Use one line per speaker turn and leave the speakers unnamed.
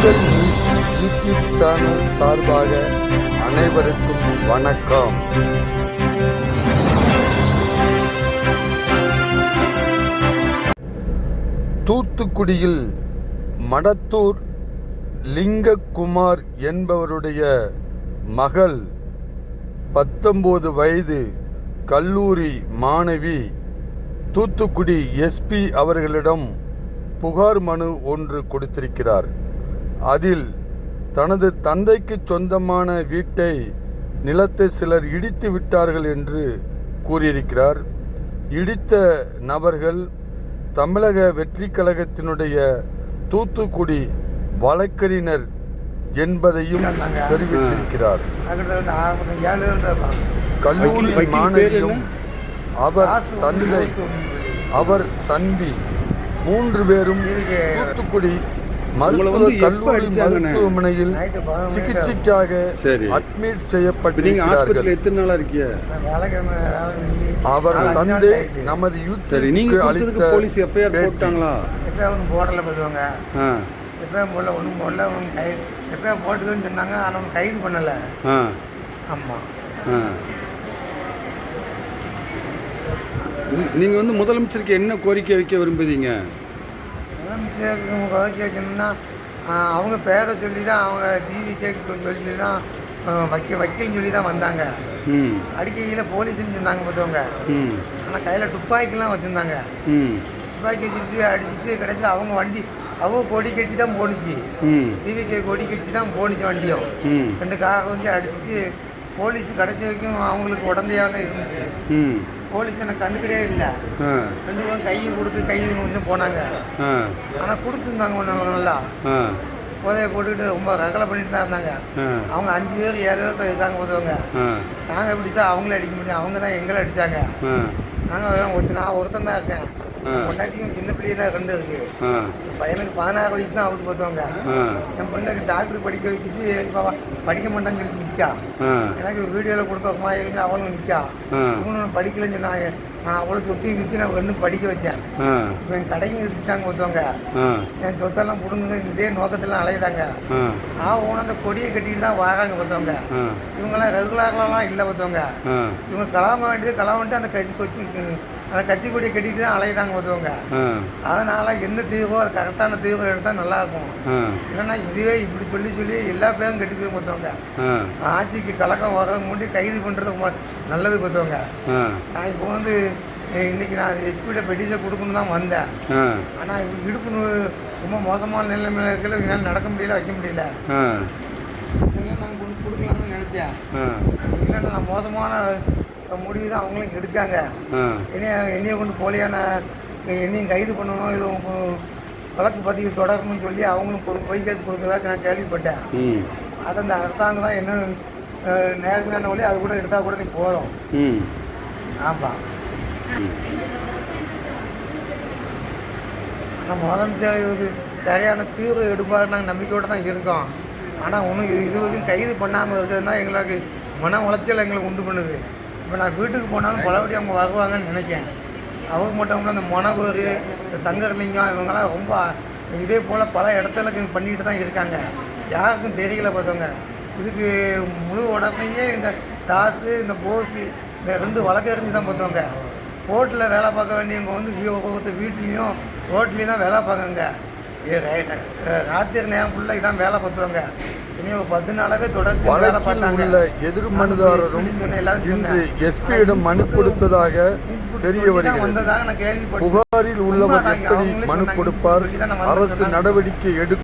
உங்கள் news YouTube channel சார்பாக அனைவருக்கும் வணக்கம். தூத்துக்குடியில் மடத்தூர் லிங்கக்குமார் என்பவருடைய மகள் 19 வயது கல்லூரி மாணவி தூத்துக்குடி எஸ்பி அவர்களிடம் புகார் மனு ஒன்று கொடுத்திருக்கிறார். அதில் தனது தந்தைக்கு சொந்தமான வீட்டை நிலத்தை சிலர் இடித்து விட்டார்கள் என்று கூறியிருக்கிறார். இடித்த நபர்கள் தமிழக வெற்றி கழகத்தினுடைய தூத்துக்குடி வழக்கறிஞர் என்பதையும் தெரிவித்திருக்கிறார். கல்லூரி மாணவியும் அவர் தம்பி 3 பேரும் தூத்துக்குடி கல்லூரி மருத்துவமனையில் சிகிச்சைக்காக அட்மிட் செய்யப்பட்டிருக்கிறார்கள். அவர் தந்தை நமது யூத்துக்கு அளித்த
போட்டுன்னு சொன்னாங்க. ஆனால் கைது பண்ணலை. ஆமாம்.
நீங்கள் வந்து முதலமைச்சருக்கு என்ன கோரிக்கை வைக்க விரும்புகிறீங்க?
முதலமைச்சருக்கு கோரிக்கை வைக்கணும்னா அவங்க பேரை சொல்லி தான், அவங்க டிவி கேட்க சொல்லி தான் வக்கீல்னு சொல்லி தான் வந்தாங்க. அடிக்கையில் போலீஸ்ன்னு சொன்னாங்க பார்த்தவங்க. ஆனால் கையில் துப்பாக்கிலாம் வச்சுருந்தாங்க. துப்பாக்கி வச்சுட்டு அடிச்சுட்டு கடைசியில் அவங்க கொடி கட்டி தான் போணுச்சு. டிவிக்கு கொடி கட்டி தான் போணுச்சு வண்டியும். 2 காரை வந்து அடிச்சுட்டு போலீஸ் கடைசி வரைக்கும் அவங்களுக்கு உடந்தையாக தான் இருந்துச்சு. போலீஸ் எனக்கு கண்டுக்கிட்டே இல்லை. 2 பேரும் கையை கொடுத்து முடிச்சு போனாங்க. ஆனால் குடிச்சிருந்தாங்க ஒன்று நல்லா போதையை போட்டுக்கிட்டு ரொம்ப ரகலை பண்ணிட்டு தான் இருந்தாங்க. அவங்க 5 பேர் 7 பேர் இருக்காங்க போதவங்க. நாங்கள் எப்படிச்சா அவங்களே அடிக்க முடியும்? அவங்க தான் எங்களை அடித்தாங்க. நான் ஒருத்தன் தான் இருக்கேன். பொண்டாட்டியும் சின்ன பிள்ளையே தான் 2 இருக்கு. பையனுக்கு 16 வயசு தான் ஆகுது பார்த்தவங்க. என் பிள்ளைக்கு டாக்டர் படிக்க வச்சுட்டு படிக்க மாட்டான்னு சொல்லிட்டு நிற்கா. எனக்கு வீடியோவில் கொடுக்கமா இருக்கு அவளும் நிற்கா. இவனு படிக்கலன்னு சொன்னாங்க. நான் அவ்வளோ சொத்தையும் விற்று நான் 2 படிக்க வச்சேன். இப்போ என் கடைக்கும் இடிச்சுட்டாங்க பார்த்தவங்க. என் சொத்தெல்லாம் பிடுங்குங்க இதே நோக்கத்தெல்லாம் அலையுதாங்க. ஒன்று அந்த கொடியை கட்டிட்டு தான் வராங்க பார்த்தவங்க. இவங்கெல்லாம் ரெகுலர்லாம் இல்லை பார்த்தவங்க. இவங்க கலாம வேண்டியது அந்த கட்சி கொடியை கட்டிட்டு தான் அலையுதாங்க பார்த்தவங்க. அதனால என்ன தீர்வோ அது கரெக்டான தீர்வு எடுத்தால் நல்லாயிருக்கும். இல்லைன்னா இதுவே இப்படி சொல்லி எல்லா பேரும் கட்டி போய் பார்த்தவங்க. ஆட்சிக்கு கலக்கம் வர்றது முன்னாடி கைது பண்ணுறது நல்லது பார்த்தவங்க. நான் இப்போ வந்து இன்னைக்கு நான் எஸ்பியோட பெட்டிஷன் கொடுக்கணும் தான் வந்தேன். ஆனால் இடுப்பு ரொம்ப மோசமான நிலைமையில இருக்கிற என்னால் நடக்க முடியல, வைக்க முடியல. இதெல்லாம் நான் கொடுக்கலாம்னு நினச்சேன். இல்லைன்னா நான் மோசமான முடிவு தான் அவங்களும் எடுக்காங்க. என்னையை கொண்டு போலியான என்னையும் கைது பண்ணணும், இது வழக்கு பதிவு தொடரணும்னு சொல்லி அவங்களும் பொய் கேஸ் கொடுக்கறதாக நான் கேள்விப்பட்டேன். அதை அந்த அரசாங்கம் தான் என்ன நேர்மையான வழி அது கூட எடுத்தால் கூட நீ போதும். ஆமாம். ஆனால் முதலமைச்சர் இதுக்கு சரியான தீர்வு எடுப்பார் நாங்கள் நம்பிக்கையோடு தான் இருக்கோம். ஆனால் ஒன்றும் இது வரைக்கும் கைது பண்ணாமல் இருக்கிறதுனா எங்களுக்கு மன உளைச்சல் எங்களுக்கு உண்டு பண்ணுது. இப்போ நான் வீட்டுக்கு போனாலும் பலபடி அவங்க வருவாங்கன்னு நினைக்கிறேன். அவங்க மட்டும் அந்த மொனகூர், இந்த சங்கர்லிங்கம் இவங்கெல்லாம் ரொம்ப இதே போல் பல இடத்துல பண்ணிட்டு தான் இருக்காங்க. யாருக்கும் தெரியல பார்த்தவங்க. இதுக்கு முழு உடனேயே இந்த தாசு, இந்த போஸு, இந்த 2 வழக்கறிஞ்சு தான் பார்த்தவங்க. கோர்ட்டில் வேலை பார்க்க வேண்டியவங்க வந்து வீட்லேயும் ரோட்லேயும் தான் வேலை பார்க்குங்க. ராத்திரி நேரம் ஃபுல்லாக இதான் வேலை பார்த்துவாங்க. இனி 10 நாளாகவே தொடர்ச்சி வேலை பார்த்தாங்க.
எதிர் மனுதாரரும் இன்று எஸ்பியிடம் மனு கொடுத்ததாக தெரிய வருகிறது.
வந்ததாக நான் கேள்விப்பட்டேன்.
புகாரில் உள்ளவர் எப்படி மனு கொடுப்பார்? அரசு நடவடிக்கை எடுக்கும்.